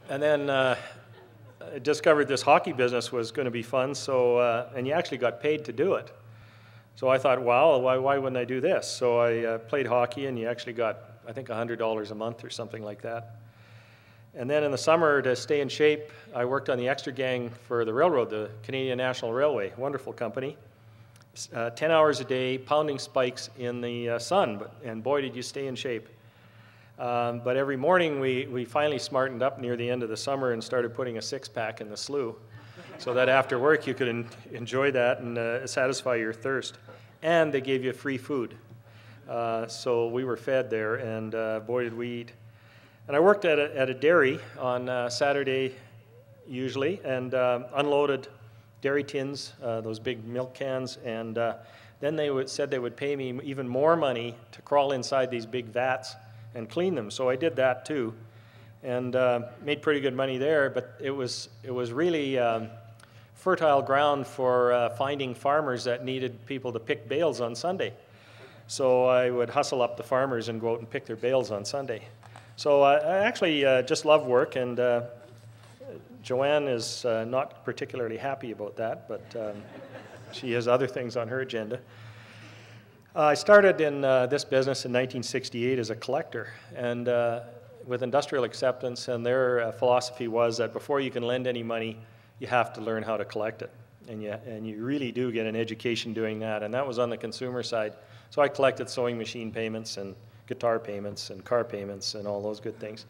And then I discovered this hockey business was going to be fun, so, and you actually got paid to do it. So I thought, well, why wouldn't I do this? So I played hockey, and you actually got, I think, $100 a month or something like that. And then in the summer, to stay in shape, I worked on the extra gang for the railroad, the Canadian National Railway, wonderful company. 10 hours a day, pounding spikes in the sun, and boy, did you stay in shape. But every morning, we finally smartened up near the end of the summer and started putting a six-pack in the slough, so that after work you could enjoy that and satisfy your thirst. And they gave you free food. So we were fed there, and boy, did we eat. And I worked at a dairy on Saturday, usually, and unloaded dairy tins, those big milk cans, and then they said they would pay me even more money to crawl inside these big vats and clean them. So I did that too, and made pretty good money there. But it was really fertile ground for finding farmers that needed people to pick bales on Sunday. So I would hustle up the farmers and go out and pick their bales on Sunday. So I actually just love work, and Joanne is not particularly happy about that, but she has other things on her agenda. I started in this business in 1968 as a collector, and with industrial acceptance, and their philosophy was that before you can lend any money, you have to learn how to collect it. And you really do get an education doing that, and that was on the consumer side. So I collected sewing machine payments and guitar payments and car payments and all those good things.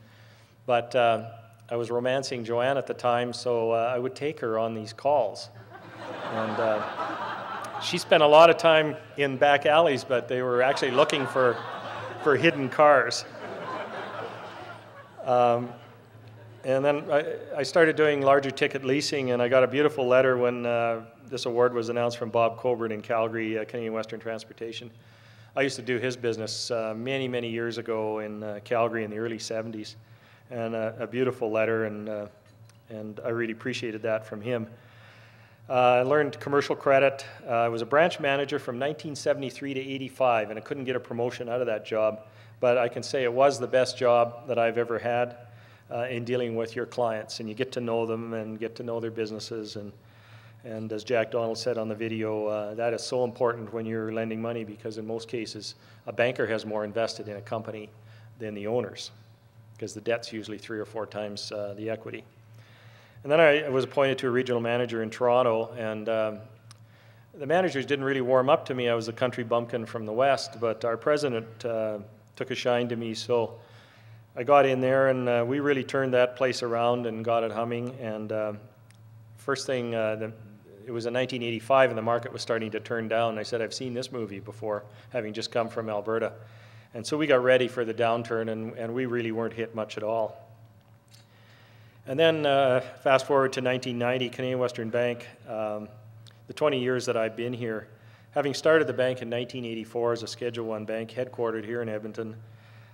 But I was romancing Joanne at the time, so I would take her on these calls. And she spent a lot of time in back alleys, but they were actually looking for hidden cars. And then I started doing larger ticket leasing, and I got a beautiful letter when this award was announced from Bob Coburn in Calgary, Canadian Western Transportation. I used to do his business many, many years ago in Calgary in the early 70s, and a beautiful letter, and I really appreciated that from him. I learned commercial credit. I was a branch manager from 1973 to 85, and I couldn't get a promotion out of that job, but I can say it was the best job that I've ever had in dealing with your clients, and you get to know them and get to know their businesses, and as Jack Donald said on the video, that is so important when you're lending money, because in most cases a banker has more invested in a company than the owners, because the debt's usually 3 or 4 times the equity. And then I was appointed to a regional manager in Toronto, and the managers didn't really warm up to me. I was a country bumpkin from the West, but our president took a shine to me, so I got in there, and we really turned that place around and got it humming. And first thing, it was in 1985, and the market was starting to turn down. I said, I've seen this movie before, having just come from Alberta. And so we got ready for the downturn, and we really weren't hit much at all. And then fast forward to 1990, Canadian Western Bank, the 20 years that I've been here, having started the bank in 1984 as a Schedule I bank, headquartered here in Edmonton.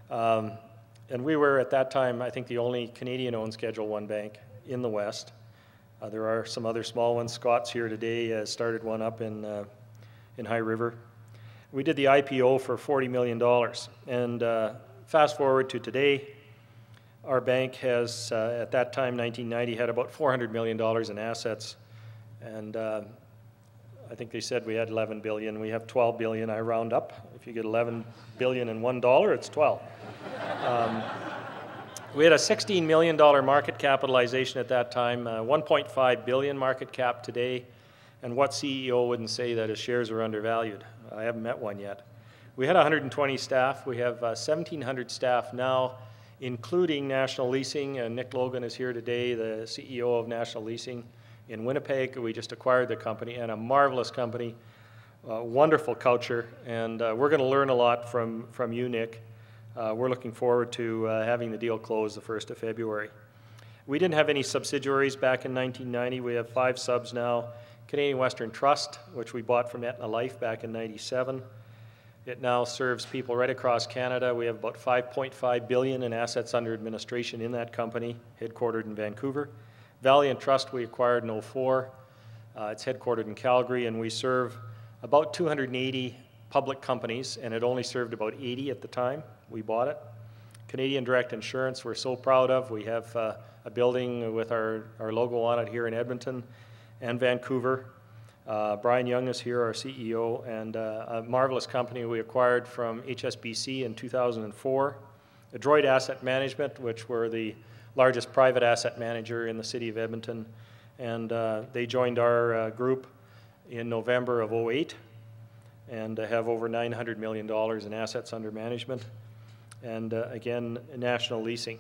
And we were, at that time, I think the only Canadian-owned Schedule I bank in the West. There are some other small ones. Scott's here today, started one up in High River. We did the IPO for $40 million. And fast forward to today, our bank has, at that time, 1990, had about $400 million in assets. And I think they said we had 11 billion. We have 12 billion, I round up. If you get 11 billion in $1, it's 12. We had a $16 million market capitalization at that time, 1.5 billion market cap today, and what CEO wouldn't say that his shares are undervalued? I haven't met one yet. We had 120 staff. We have 1,700 staff now, including National Leasing, and Nick Logan is here today, the CEO of National Leasing in Winnipeg. We just acquired the company, and a marvelous company, wonderful culture, and we're going to learn a lot from you, Nick. We're looking forward to having the deal close the 1st of February. We didn't have any subsidiaries back in 1990. We have 5 subs now. Canadian Western Trust, which we bought from Aetna Life back in '97. It now serves people right across Canada. We have about $5.5 billion in assets under administration in that company, headquartered in Vancouver. Valiant Trust we acquired in '04. It's headquartered in Calgary, and we serve about 280 public companies, and it only served about 80 at the time we bought it. Canadian Direct Insurance we're so proud of. We have a building with our logo on it here in Edmonton and Vancouver. Brian Young is here, our CEO, and a marvelous company we acquired from HSBC in 2004. Adroit Asset Management, which were the largest private asset manager in the city of Edmonton, and they joined our group in November of 2008 and have over $900 million in assets under management. And again, national leasing.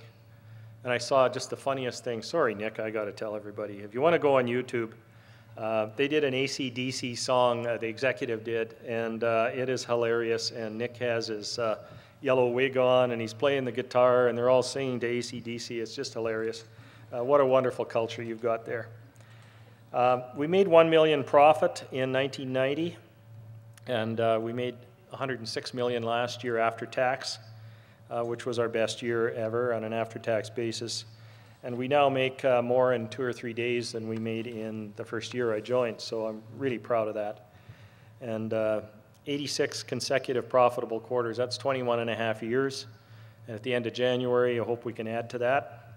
And I saw just the funniest thing. Sorry, Nick, I got to tell everybody. If you want to go on YouTube, they did an AC/DC song, the executive did, and it is hilarious. And Nick has his yellow wig on, and he's playing the guitar, and they're all singing to AC/DC. It's just hilarious. What a wonderful culture you've got there. We made $1 million profit in 1990, and we made $106 million last year after tax. Which was our best year ever on an after-tax basis. And we now make more in 2 or 3 days than we made in the first year I joined, so I'm really proud of that. And 86 consecutive profitable quarters, that's 21 and a half years. And at the end of January, I hope we can add to that.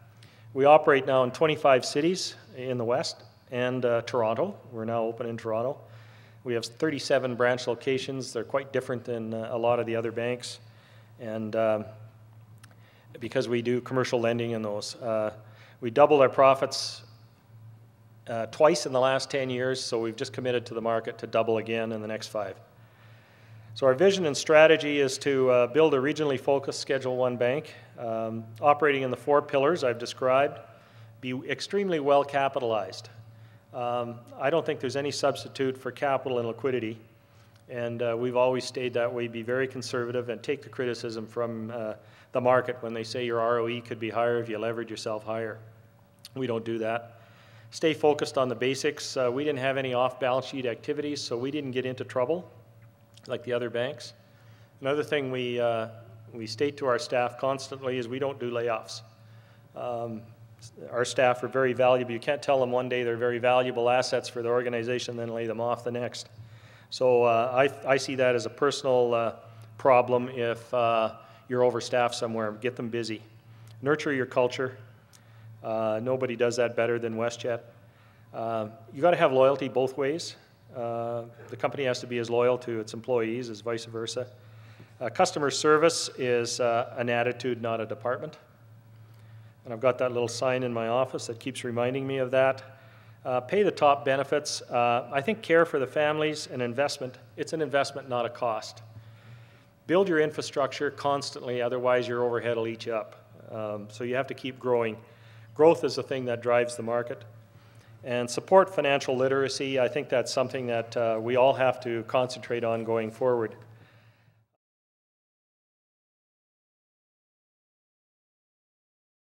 We operate now in 25 cities in the West and Toronto. We're now open in Toronto. We have 37 branch locations. They're quite different than a lot of the other banks. And because we do commercial lending in those. We doubled our profits twice in the last 10 years, so we've just committed to the market to double again in the next 5. So our vision and strategy is to build a regionally focused Schedule I bank, operating in the 4 pillars I've described, be extremely well capitalized. I don't think there's any substitute for capital and liquidity. And we've always stayed that way, be very conservative and take the criticism from the market when they say your ROE could be higher if you leverage yourself higher. We don't do that. Stay focused on the basics. We didn't have any off-balance sheet activities, so we didn't get into trouble like the other banks. Another thing we state to our staff constantly is we don't do layoffs. Our staff are very valuable. You can't tell them one day they're very valuable assets for the organization, then lay them off the next. So I see that as a personal problem if you're overstaffed somewhere. Get them busy. Nurture your culture. Nobody does that better than WestJet. You got to have loyalty both ways. The company has to be as loyal to its employees as vice versa. Customer service is an attitude, not a department. And I've got that little sign in my office that keeps reminding me of that. Pay the top benefits. I think care for the families, an investment. It's an investment, not a cost. Build your infrastructure constantly, otherwise your overhead will eat you up. So you have to keep growing. Growth is the thing that drives the market. And support financial literacy. I think that's something that we all have to concentrate on going forward.